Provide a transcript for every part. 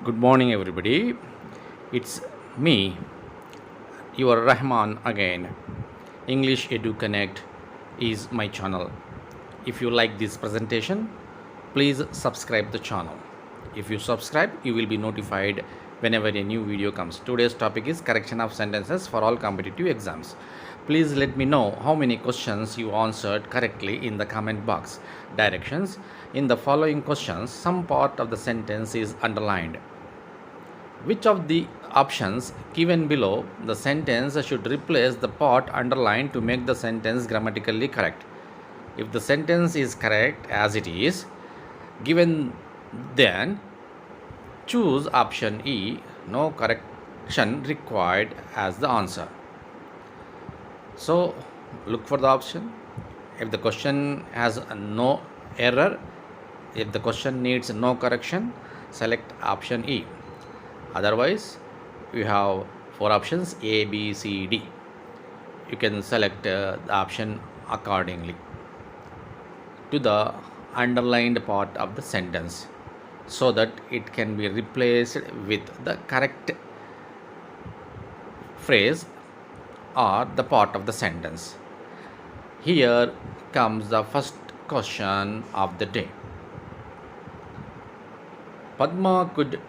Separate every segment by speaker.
Speaker 1: Good morning, everybody. It's me, your Rahman again. English Edu Connect is my channel. If you like this presentation, please subscribe the channel. If you subscribe, you will be notified whenever a new video comes. Today's topic is correction of sentences for all competitive exams. Please let me know how many questions you answered correctly in the comment box. Directions: in the following questions, some part of the sentence is underlined. Which of the options given below the sentence should replace the part underlined to make the sentence grammatically correct? If the sentence is correct as it is given, then choose option E, no correction required, as the answer. So look for the option. If the question has no error, if the question needs no correction, select option E. Otherwise, you have four options A, B, C, D. You can select the option accordingly to the underlined part of the sentence so that it can be replaced with the correct phrase or the part of the sentence. Here comes the first question of the day. Padma could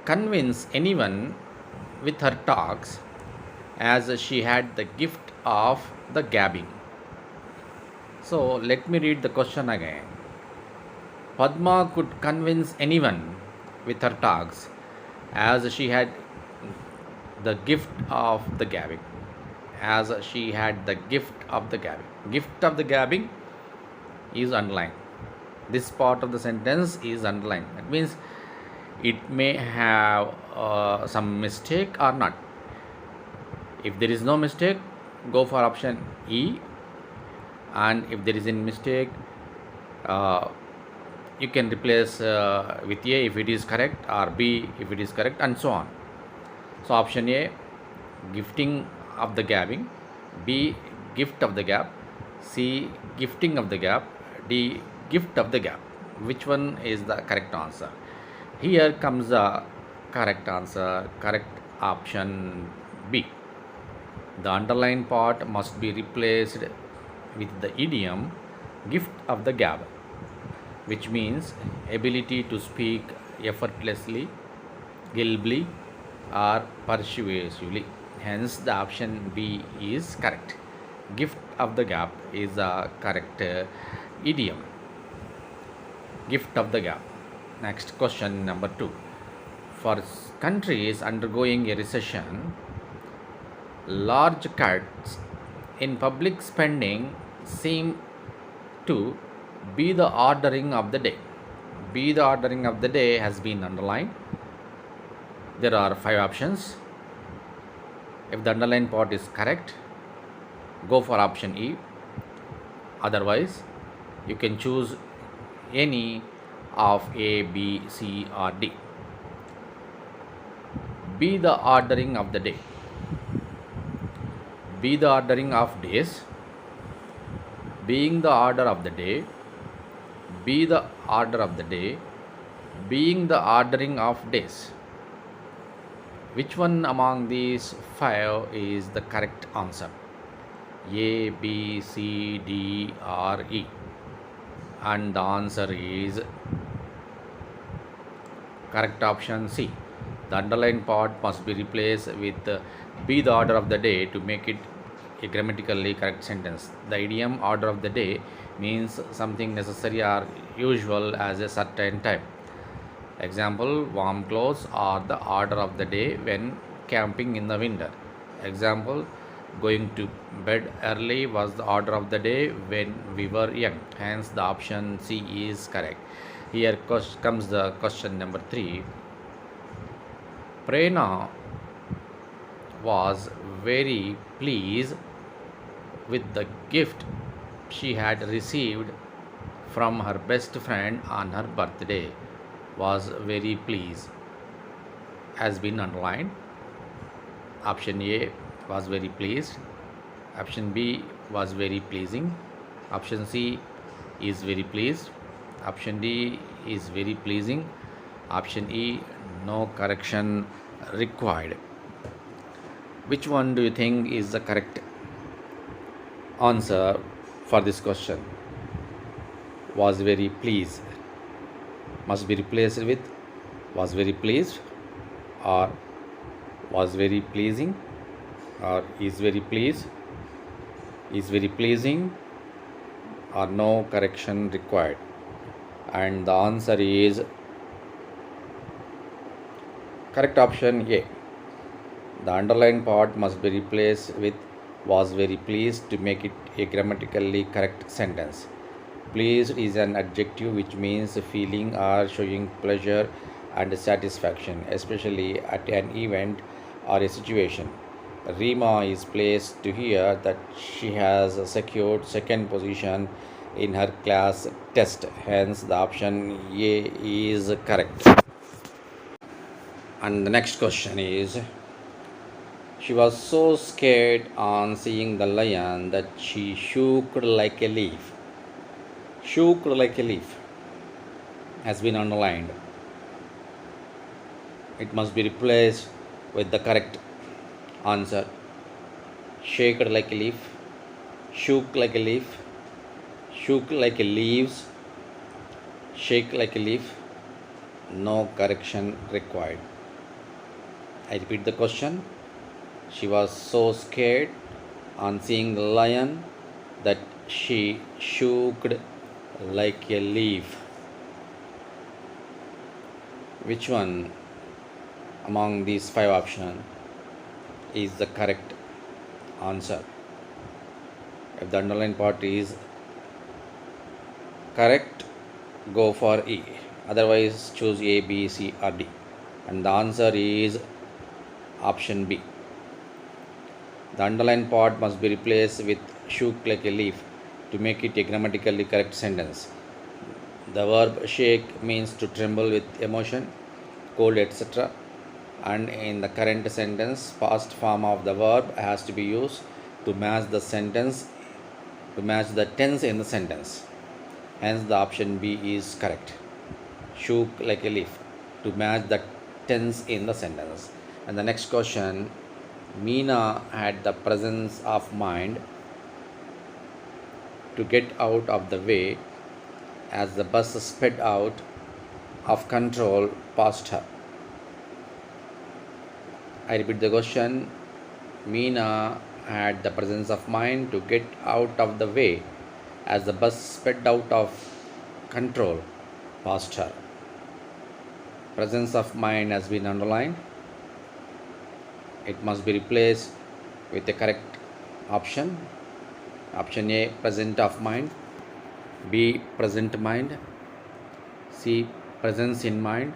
Speaker 1: convince anyone with her talks, as she had the gift of the gabbing. So let me read the question again. Padma could convince anyone with her talks, as she had the gift of the gabbing. As she had the gift of the gabbing. Gift of the gabbing is underlined. This part of the sentence is underlined. That means it may have some mistake or not. If there is no mistake, go for option E, and if there is a mistake, you can replace with A if it is correct, or B if it is correct, and so on. So option A, gifting of the gabbing; B, gift of the gap; C, gifting of the gap; D, gift of the gap. Which one is the correct answer? Here comes the correct answer, correct option B. The underlined part must be replaced with the idiom gift of the gab, which means ability to speak effortlessly, glibly, or persuasively. Hence, the option B is correct. Gift of the gab is a correct idiom. Gift of the gab. Next question number 2. For countries undergoing a recession, large cuts in public spending seem to be the ordering of the day. Be the ordering of the day has been underlined. There are 5 options. If the underlined part is correct, go for option E. Otherwise, you can choose any of A, B, C, or D. Be the ordering of the day. Be the ordering of days. Being the order of the day. Be the order of the day. Being the ordering of days. Which one among these 5 is the correct answer? A, B, C, D, or E? And the answer is correct option C. The underlined part must be replaced with be the order of the day to make it a grammatically correct sentence. The idiom order of the day means something necessary or usual as a certain time. Example, warm clothes are the order of the day when camping in the winter. Example, going to bed early was the order of the day when we were young. Hence, the option C is correct. Here comes the question number 3. Prerna was very pleased with the gift she had received from her best friend on her birthday. Was very pleased has been underlined. Option A, was very pleased. Option B, was very pleasing. Option C, is very pleased. Option D, is very pleasing. Option E, No correction required. Which one do you think is the correct answer for this question? Was very pleased must be replaced with was very pleased, or was very pleasing, or is very pleased, is very pleasing, or no correction required. And the answer is correct option A. The underlined part must be replaced with was very pleased to make it a grammatically correct sentence. Pleased is an adjective which means feeling or showing pleasure and satisfaction, especially at an event or a situation. Rima is pleased to hear that she has secured second position in her class test. Hence, the option A is correct. And the next question is, she was so scared on seeing the lion that she shook like a leaf. Shook like a leaf has been underlined. It must be replaced with the correct answer. Shake like a leaf, shook like a leaf, shook like a leaves, shake like a leaf. No correction required. I repeat the question. She was so scared on seeing the lion that she shook like a leaf. Which one among these five options is the correct answer? If the underlined part is correct, go for E. Otherwise, choose A, B, C, or D. And the answer is option B. The underlined part must be replaced with shook like a leaf to make it a grammatically correct sentence. The verb shake means to tremble with emotion, cold, etc. And in the current sentence, past form of the verb has to be used to match the sentence, to match the tense in the sentence. Hence, the option B is correct. Shook like a leaf to match the tense in the sentence. And the next question, Meena had the presence of mind to get out of the way as the bus sped out of control past her. I repeat the question. Meena had the presence of mind to get out of the way as the bus sped out of control past her. Presence of mind has been underlined. It must be replaced with the correct option. Option A, present of mind. B, present mind. C, presence in mind.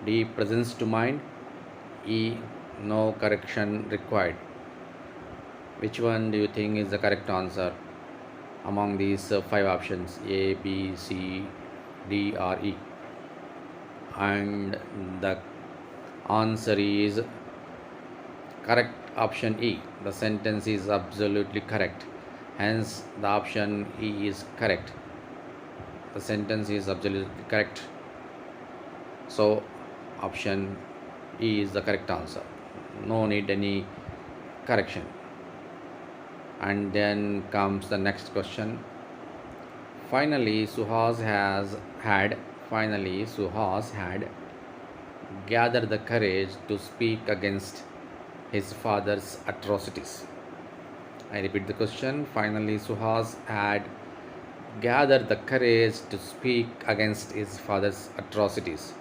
Speaker 1: D, presence to mind. E, no correction required. Which one do you think is the correct answer among these five options? A, B, C, D, or E? And the answer is correct option E. The sentence is absolutely correct. Hence, the option E is correct. The sentence is absolutely correct. So, option E is the correct answer. No need any correction. And then comes the next question. Finally, Suhas had gathered the courage to speak against his father's atrocities. I repeat the question. Finally, Suhas had gathered the courage to speak against his father's atrocities.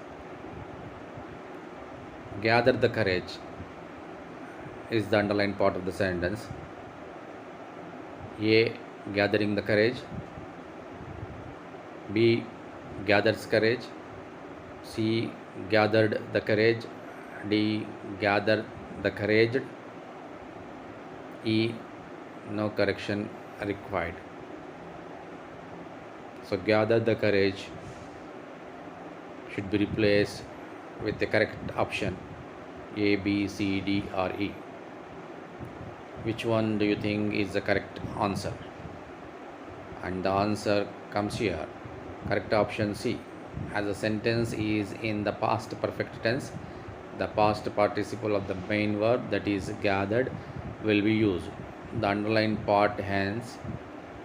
Speaker 1: Gather the courage is the underlined part of the sentence. A, gathering the courage. B, gathers courage. C, gathered the courage. D, gather the courage. E, no correction required. So, gather the courage should be replaced with the correct option A, B, C, D, or E. Which one do you think is the correct answer? And the answer comes here. Correct option C. as a sentence is in the past perfect tense, the past participle of the main verb, that is gathered, will be used. The underlined part hence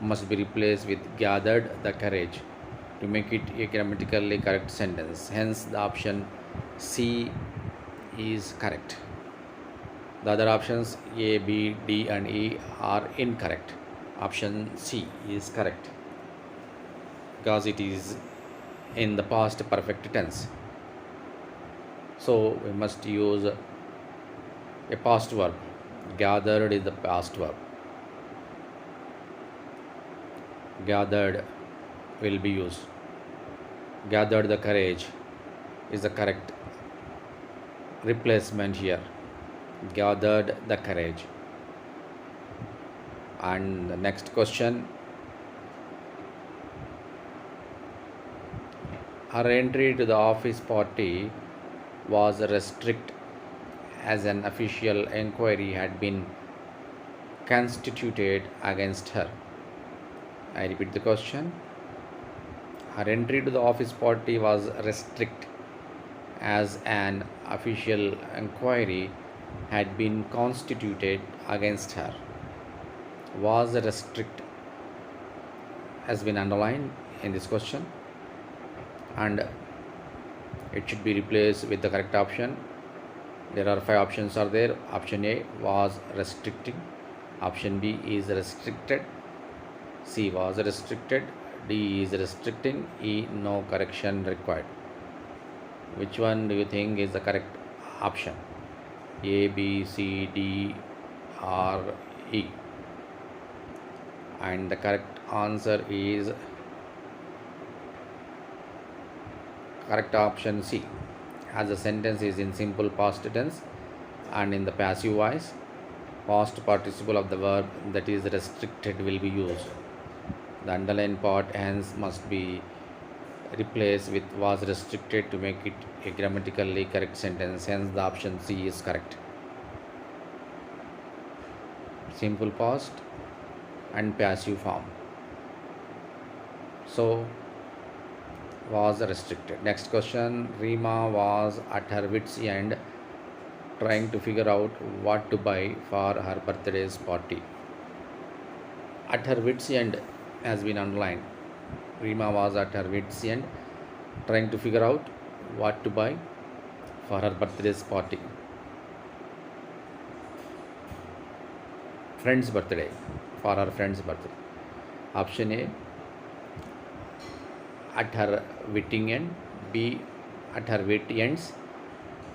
Speaker 1: must be replaced with gathered the courage to make it a grammatically correct sentence. Hence, the option C is correct. The other options A, B, D, and E are incorrect. Option C is correct because it is in the past perfect tense. So we must use a past verb. Gathered is the past verb. Gathered will be used. Gathered the courage is the correct replacement here. Gathered the courage. And the next question, her entry to the office party was restricted as an official inquiry had been constituted against her. I repeat the question. Her entry to the office party was restricted as an official inquiry had been constituted against her. Was restricted has been underlined in this question, and it should be replaced with the correct option. There are 5 options are there. Option A was restricting, option B is restricted, C was restricted, D is restricting, E no correction required. Which one do you think is the correct option? A, B, C, D, or E? And the correct answer is correct option C, as the sentence is in simple past tense and in the passive voice. Past participle of the verb, that is restricted, will be used. The underlined part hence must be replaced with was restricted to make it a grammatically correct sentence. Hence, the option C is correct. Simple past and passive form. So, was restricted. Next question, Rima was at her wits' end trying to figure out what to buy for her birthday's party. At her wits' end has been underlined. Rima was at her wits' end trying to figure out what to buy for her birthday's party. Friend's birthday, for her friend's birthday. Option A, at her witting end, B, at her wit ends,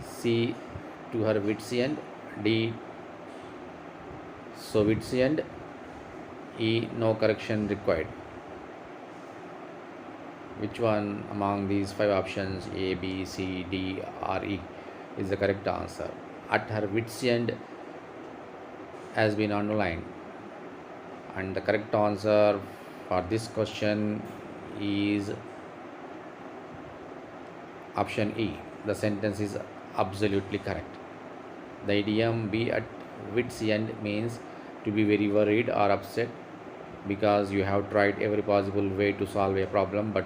Speaker 1: C, to her wits end, D, so wits end, E, no correction required. Which one among these 5 options, A, B, C, D, or E, is the correct answer? At her wits end has been underlined, and the correct answer for this question is option E. The sentence is absolutely correct. The idiom be at wits end means to be very worried or upset because you have tried every possible way to solve a problem but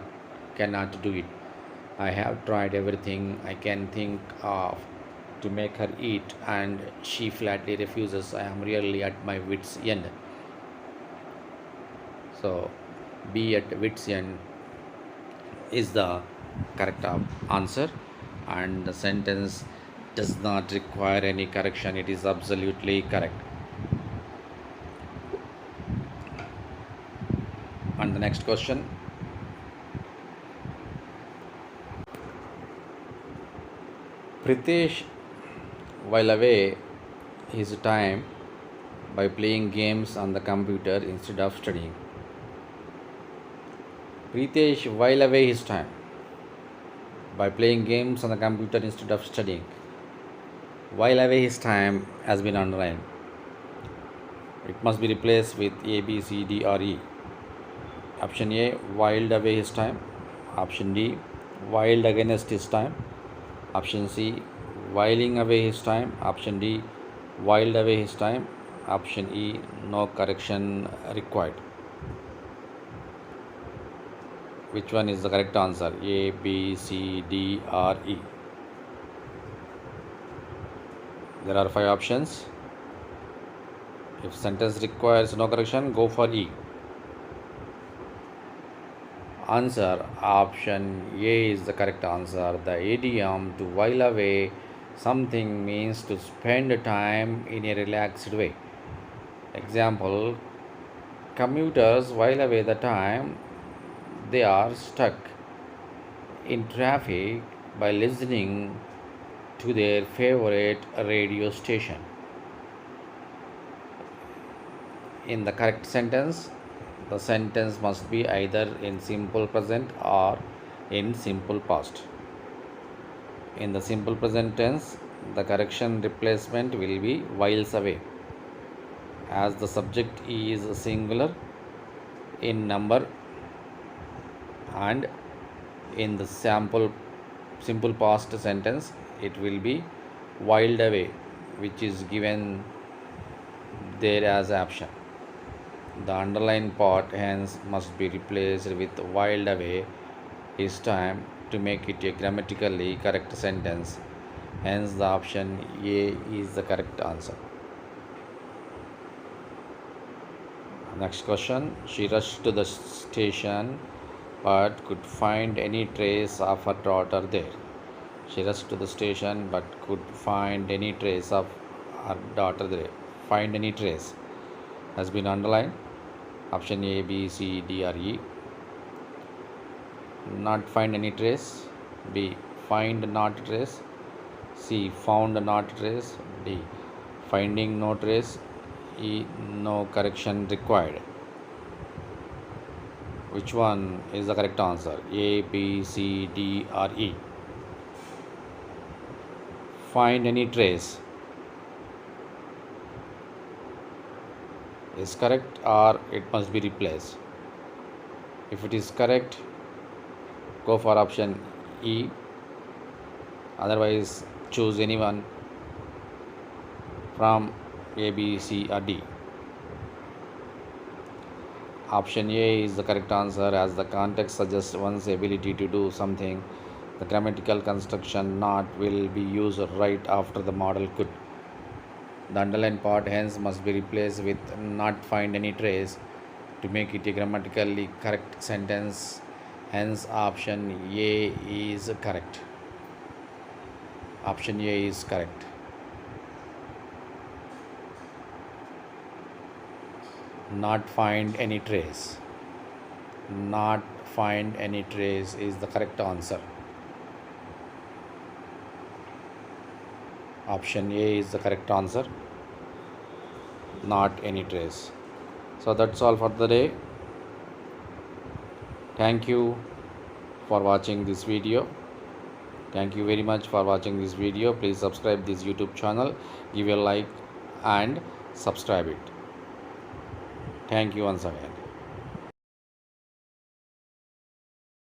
Speaker 1: cannot do it. I have tried everything I can think of to make her eat and she flatly refuses. I am really at my wits end. So, be at wits end is the correct answer, and the sentence does not require any correction. It is absolutely correct. And the next question, Pritesh, while away his time by playing games on the computer instead of studying. Pritesh, while away his time by playing games on the computer instead of studying. While away his time has been underlined. It must be replaced with A, B, C, D, or E. Option A, whiled away his time. Option D, whiled against his time. Option C, whiling away his time. Option D, whiled away his time. Option E, no correction required. Which one is the correct answer? A, B, C, D, or E? There are 5 options. If sentence requires no correction, go for E. Answer option A is the correct answer. The idiom to while away something means to spend time in a relaxed way. Example, commuters while away the time they are stuck in traffic by listening to their favorite radio station. In the correct sentence, the sentence must be either in simple present or in simple past. In the simple present tense, the correction replacement will be whiles away, as the subject is singular in number, and in the simple past sentence it will be whiled away, which is given there as option. The underlined part hence must be replaced with whiled away his time to make it a grammatically correct sentence. Hence, the option A is the correct answer. Next question. She rushed to the station but could find any trace of her daughter there. She rushed to the station but could find any trace of her daughter there. Find any trace has been underlined. Option A, B, C, D, or E. Not find any trace. B, find not trace. C, found not trace. D, finding no trace. E, no correction required. Which one is the correct answer? A, B, C, D, or E? Find any trace is correct, or it must be replaced. If it is correct, go for option E. Otherwise, choose anyone from A, B, C, or D. Option A is the correct answer, as the context suggests one's ability to do something. The grammatical construction not will be used right after the modal could. The underlined part hence must be replaced with not find any trace to make it a grammatically correct sentence. Hence, option A is correct. Option A is correct. Not find any trace. Not find any trace is the correct answer. Option A is the correct answer. Not any trace. So that's all for the day. Thank you for watching this video. Thank you very much for watching this video. Please subscribe this YouTube channel, give a like and subscribe it. Thank you once again.